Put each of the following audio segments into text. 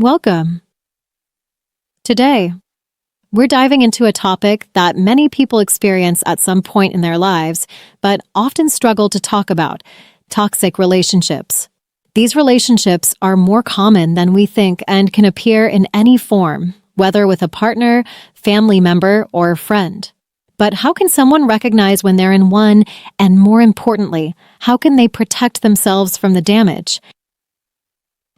Welcome. Today, we're diving into a topic that many people experience at some point in their lives, but often struggle to talk about: toxic relationships. These relationships are more common than we think and can appear in any form, whether with a partner, family member, or friend. But how can someone recognize when they're in one, and more importantly, how can they protect themselves from the damage?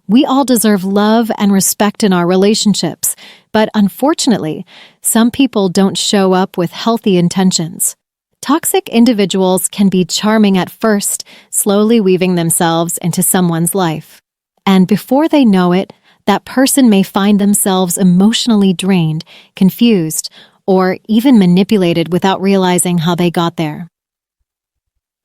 We all deserve love and respect in our relationships, but unfortunately, some people don't show up with healthy intentions. Toxic individuals can be charming at first, slowly weaving themselves into someone's life. And before they know it, that person may find themselves emotionally drained, confused, or even manipulated without realizing how they got there.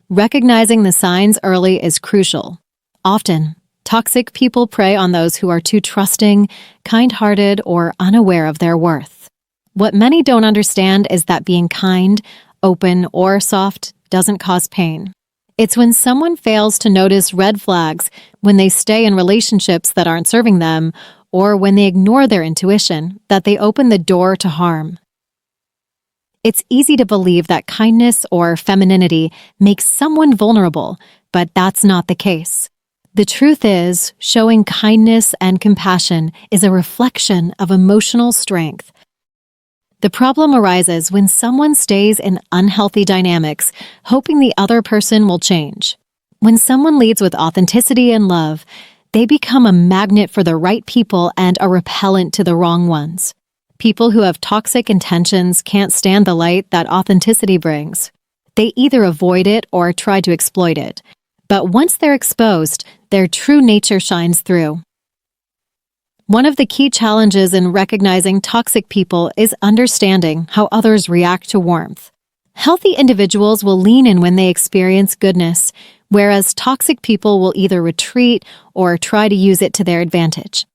Recognizing the signs early is crucial. Often, toxic people prey on those who are too trusting, kind-hearted, or unaware of their worth. What many don't understand is that being kind, open, or soft doesn't cause pain. It's when someone fails to notice red flags, when they stay in relationships that aren't serving them, or when they ignore their intuition, that they open the door to harm. It's easy to believe that kindness or femininity makes someone vulnerable, but that's not the case. The truth is, showing kindness and compassion is a reflection of emotional strength. The problem arises when someone stays in unhealthy dynamics, hoping the other person will change. When someone leads with authenticity and love, they become a magnet for the right people and a repellent to the wrong ones. People who have toxic intentions can't stand the light that authenticity brings. They either avoid it or try to exploit it. But once they're exposed, their true nature shines through. One of the key challenges in recognizing toxic people is understanding how others react to warmth. Healthy individuals will lean in when they experience goodness, whereas toxic people will either retreat or try to use it to their advantage.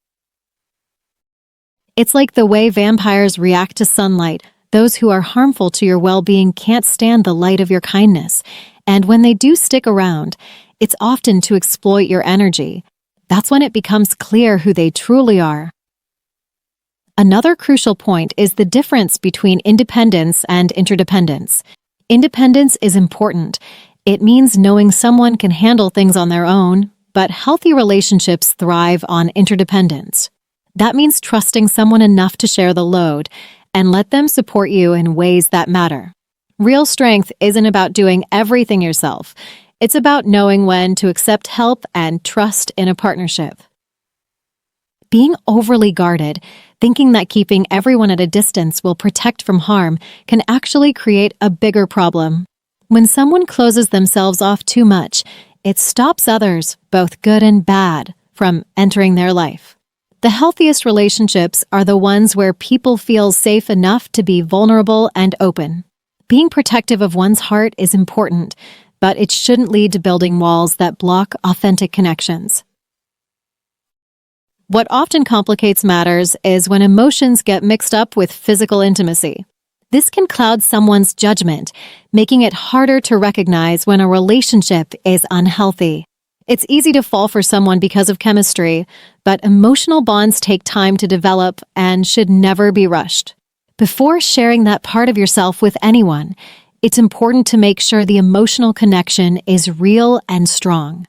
It's like the way vampires react to sunlight. Those who are harmful to your well-being can't stand the light of your kindness, and when they do stick around, it's often to exploit your energy. That's when it becomes clear who they truly are. Another crucial point is the difference between independence and interdependence. Independence is important. It means knowing someone can handle things on their own, but healthy relationships thrive on interdependence. That means trusting someone enough to share the load and let them support you in ways that matter. Real strength isn't about doing everything yourself. It's about knowing when to accept help and trust in a partnership. Being overly guarded, thinking that keeping everyone at a distance will protect from harm, can actually create a bigger problem. When someone closes themselves off too much, it stops others, both good and bad, from entering their life. The healthiest relationships are the ones where people feel safe enough to be vulnerable and open. Being protective of one's heart is important, but it shouldn't lead to building walls that block authentic connections. What often complicates matters is when emotions get mixed up with physical intimacy. This can cloud someone's judgment, making it harder to recognize when a relationship is unhealthy. It's easy to fall for someone because of chemistry, but emotional bonds take time to develop and should never be rushed. Before sharing that part of yourself with anyone, it's important to make sure the emotional connection is real and strong.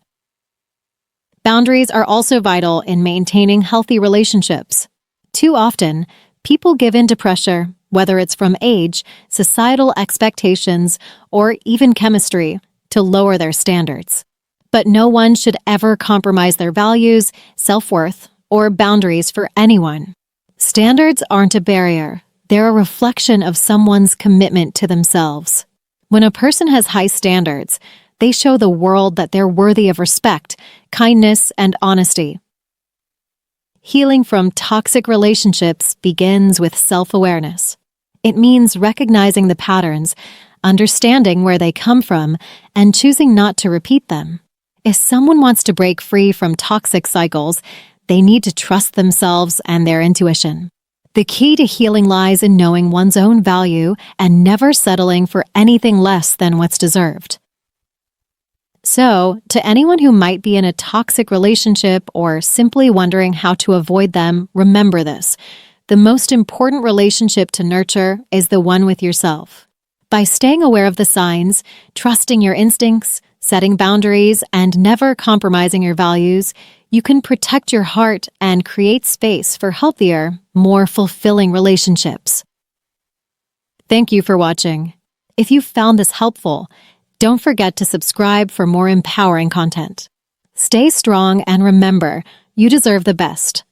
Boundaries are also vital in maintaining healthy relationships. Too often, people give in to pressure, whether it's from age, societal expectations, or even chemistry, to lower their standards. But no one should ever compromise their values, self-worth, or boundaries for anyone. Standards aren't a barrier. They're a reflection of someone's commitment to themselves. When a person has high standards, they show the world that they're worthy of respect, kindness, and honesty. Healing from toxic relationships begins with self-awareness. It means recognizing the patterns, understanding where they come from, and choosing not to repeat them. If someone wants to break free from toxic cycles, they need to trust themselves and their intuition. The key to healing lies in knowing one's own value and never settling for anything less than what's deserved. So, to anyone who might be in a toxic relationship or simply wondering how to avoid them, remember this. The most important relationship to nurture is the one with yourself. By staying aware of the signs, trusting your instincts, setting boundaries, and never compromising your values, you can protect your heart and create space for healthier, more fulfilling relationships. Thank you for watching. If you found this helpful, don't forget to subscribe for more empowering content. Stay strong and remember, you deserve the best.